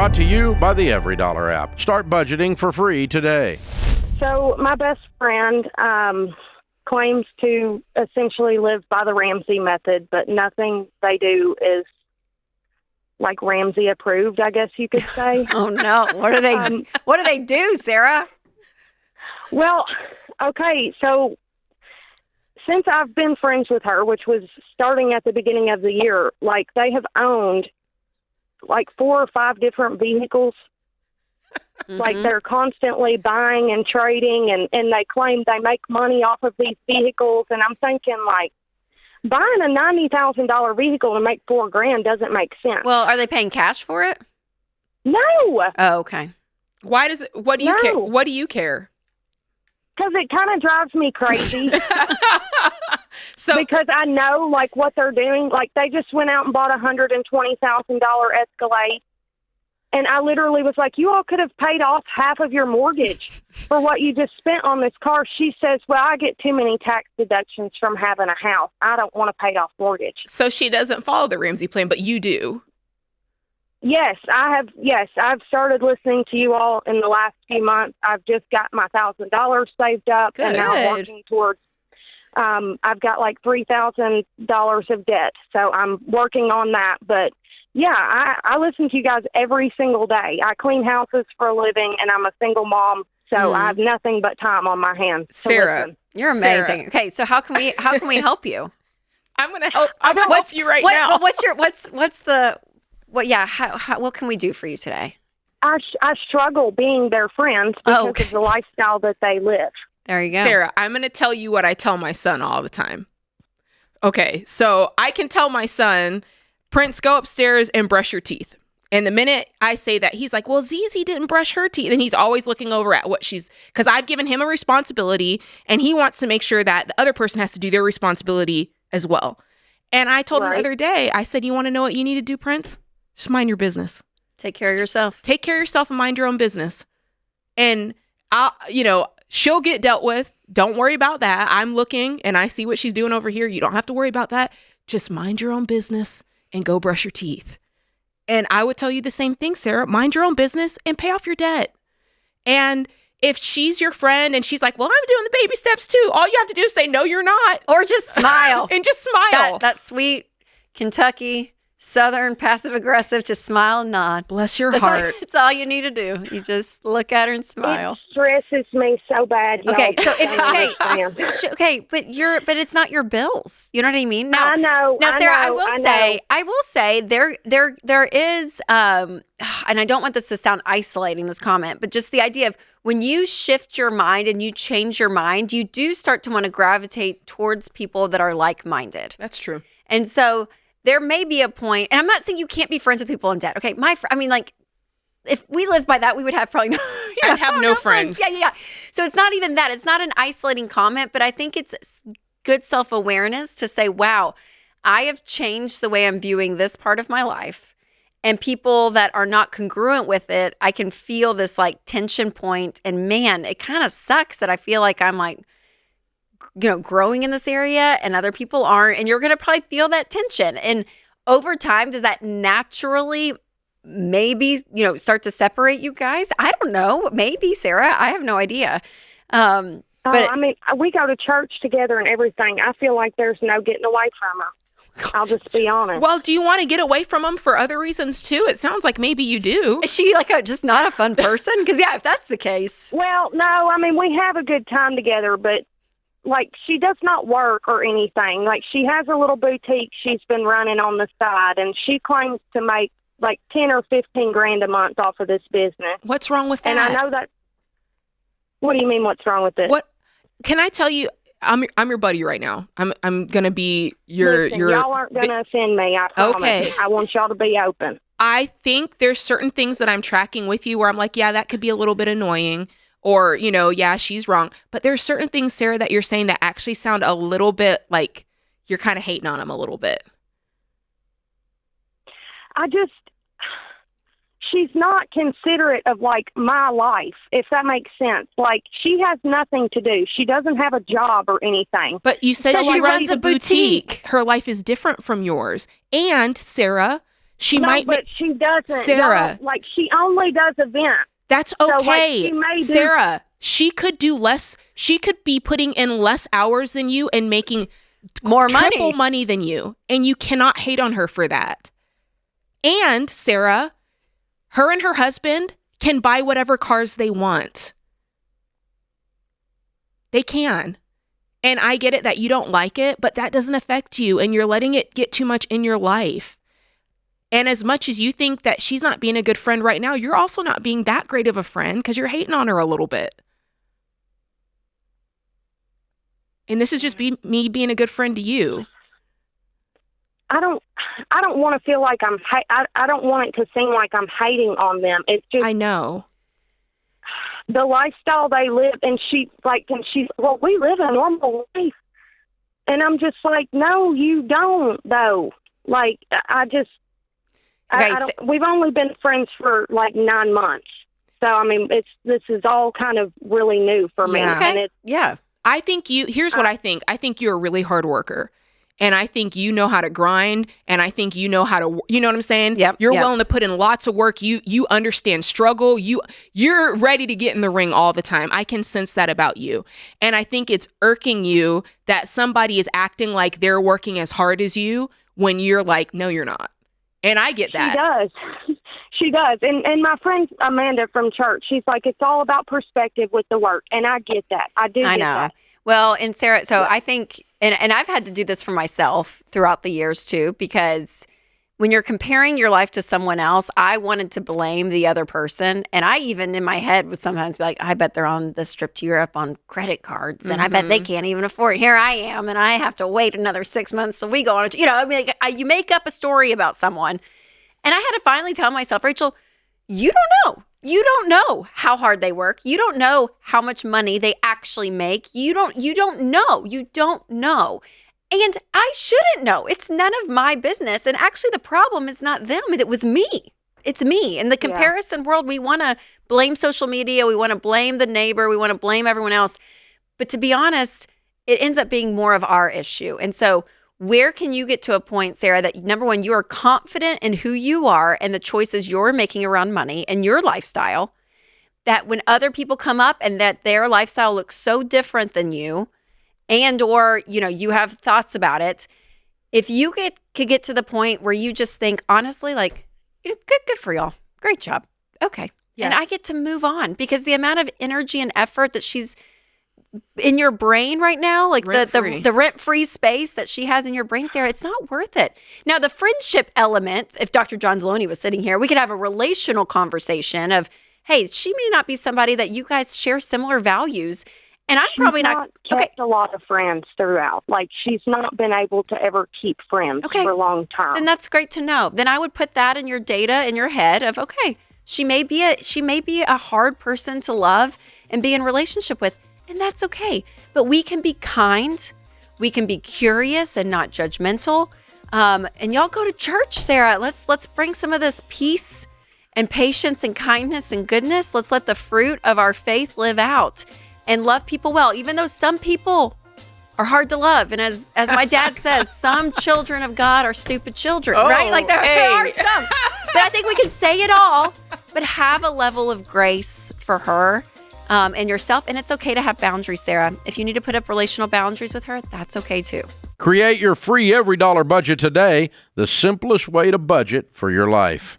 Brought to you by the Every Dollar app. Start budgeting for free today. So my best friend claims to essentially live by the Ramsey method, but nothing they do is like Ramsey approved, I guess you could say. Oh no! What do they? What do they do, Sarah? Well, okay, so since I've been friends with her, which was starting at the beginning of the year, like they have owned like 4 or 5 different vehicles. Like they're constantly buying and trading, and they claim they make money off of these vehicles. And I'm thinking, like, buying a $90,000 vehicle to make $4,000 doesn't make sense. Well, are they paying cash for it? No. Oh, okay. Why does it? What do you care? What do you care? Because it kind of drives me crazy. So because I know like what they're doing. Like they just went out and bought a $120,000 Escalade. And I literally was like, you all could have paid off half of your mortgage for what you just spent on this car. She says, well, I get too many tax deductions from having a house. I don't want to pay off mortgage. So she doesn't follow the Ramsey plan, but you do. Yes, I have. Yes, I've started listening to you all in the last few months. I've just got my $1,000 saved up. Good. And now I'm working towards, I've got like $3,000 of debt. So I'm working on that. But yeah, I listen to you guys every single day. I clean houses for a living, and I'm a single mom, so I have nothing but time on my hands. Sarah, you're amazing. Okay, so how can we help you? I'm gonna help. I'm gonna help you right now. What can we do for you today? I struggle being their friend because of the lifestyle that they live. There you go, Sarah. I'm gonna tell you what I tell my son all the time. Okay, so I can tell my son, Prince, go upstairs and brush your teeth. And the minute I say that, he's like, well, Zizi didn't brush her teeth. And he's always looking over at what because I've given him a responsibility and he wants to make sure that the other person has to do their responsibility as well. And I told him the other day, I said, you want to know what you need to do, Prince? Just mind your business. Take care of yourself. Take care of yourself and mind your own business. And she'll get dealt with. Don't worry about that. I'm looking and I see what she's doing over here. You don't have to worry about that. Just mind your own business and go brush your teeth. And I would tell you the same thing, Sarah. Mind your own business and pay off your debt. And if she's your friend and she's like, well, I'm doing the baby steps too, all you have to do is say, no, you're not. Or just smile. And just smile. That sweet Kentucky Southern passive aggressive, just smile and nod. Bless your heart. It's all you need to do. You just look at her and smile. It stresses me so bad. Okay, so but it's not your bills. You know what I mean? Now, I know. Now, Sarah, I will say there is, and I don't want this to sound isolating, this comment, but just the idea of when you shift your mind and you change your mind, you do start to want to gravitate towards people that are like-minded. That's true. And so there may be a point, and I'm not saying you can't be friends with people in debt. Okay, if we lived by that, we would have probably I'd have no friends. Yeah. So it's not even that. It's not an isolating comment, but I think it's good self-awareness to say, wow, I have changed the way I'm viewing this part of my life. And people that are not congruent with it, I can feel this like tension point. And man, it kind of sucks that I feel like I'm like, growing in this area and other people aren't. And you're going to probably feel that tension. And over time, does that naturally maybe, start to separate you guys? I don't know. Maybe, Sarah. I have no idea. But we go to church together and everything. I feel like there's no getting away from her. I'll just be honest. Well, do you want to get away from them for other reasons too? It sounds like maybe you do. Is she just not a fun person? Because if that's the case. Well, no, we have a good time together, but she does not work or anything. She has a little boutique she's been running on the side, and she claims to make 10 or 15 grand a month off of this business. What's wrong with that? And I know that. What do you mean? What's wrong with it? What can I tell you? I'm your buddy right now. I'm gonna be your. Y'all aren't gonna offend me. I promise. Okay. I want y'all to be open. I think there's certain things that I'm tracking with you where I'm like, yeah, that could be a little bit annoying. Or, yeah, she's wrong. But there's certain things, Sarah, that you're saying that actually sound a little bit like you're kind of hating on him a little bit. She's not considerate of my life, if that makes sense. She has nothing to do. She doesn't have a job or anything. But you said she runs a boutique. Her life is different from yours. And Sarah, She no, might but she doesn't. Sarah. Y'all, like, she only does events. That's So, like, okay. she may do- Sarah, she could do less. She could be putting in less hours than you and making More triple money. money than you. And you cannot hate on her for that. And Sarah, her and her husband can buy whatever cars they want. They can. And I get it that you don't like it, but that doesn't affect you and you're letting it get too much in your life. And as much as you think that she's not being a good friend right now, you're also not being that great of a friend because you're hating on her a little bit. And this is just me being a good friend to you. I don't want to feel like I don't want it to seem like I'm hating on them. It's just I know. the lifestyle they live, and she's well, we live a normal life, and I'm just like, no, you don't though. Like I Okay, don't, we've only been friends for like 9 months, so I mean, this is all kind of really new for me, Yeah. Okay. and it's Yeah. I think here's what I think. I think you're a really hard worker. And I think you know how to grind. And I think you know how to, you know what I'm saying? Yep, You're yep. willing to put in lots of work. You understand struggle. You're ready to get in the ring all the time. I can sense that about you. And I think it's irking you that somebody is acting like they're working as hard as you when you're like, no, you're not. And I get that. She does. She does. And my friend Amanda from church, she's like, it's all about perspective with the work. And I get that. I do I get know. that. Well, and Sarah, so I think, and I've had to do this for myself throughout the years too, because when you're comparing your life to someone else, I wanted to blame the other person. And I even in my head would sometimes be like, I bet they're on this trip to Europe on credit cards and I bet they can't even afford it. Here I am and I have to wait another 6 months so we go on a, I mean, like, you make up a story about someone. And I had to finally tell myself, Rachel, you don't know. You don't know how hard they work. You don't know how much money they actually make. You don't know. You don't know. And I shouldn't know. It's none of my business. And actually the problem is not them. It was me. It's me. In the comparison world, we want to blame social media. We want to blame the neighbor. We want to blame everyone else. But to be honest, it ends up being more of our issue. And so where can you get to a point, Sarah, that number one, you are confident in who you are and the choices you're making around money and your lifestyle, that when other people come up and that their lifestyle looks so different than you and or, you have thoughts about it, if you could get to the point where you just think, honestly, like, good for y'all. Great job. Okay. Yeah. And I get to move on because the amount of energy and effort that she's in your brain right now, like the rent-free space that she has in your brain, Sarah, it's not worth it. Now, the friendship element, if Dr. John Zaloni was sitting here, we could have a relational conversation of, hey, she may not be somebody that you guys share similar values. And I'm probably not kept a lot of friends throughout. Like, she's not been able to ever keep friends for long term. Then that's great to know. Then I would put that in your data in your head of, okay, she may be a hard person to love and be in relationship with. And that's okay. But we can be kind. We can be curious and not judgmental. And y'all go to church, Sarah. Let's bring some of this peace and patience and kindness and goodness. Let's let the fruit of our faith live out and love people well, even though some people are hard to love. And as my dad says, some children of God are stupid children, right? Like there are some. But I think we can say it all, but have a level of grace for her. And yourself. And it's okay to have boundaries, Sarah. If you need to put up relational boundaries with her, that's okay too. Create your free every dollar budget today, the simplest way to budget for your life.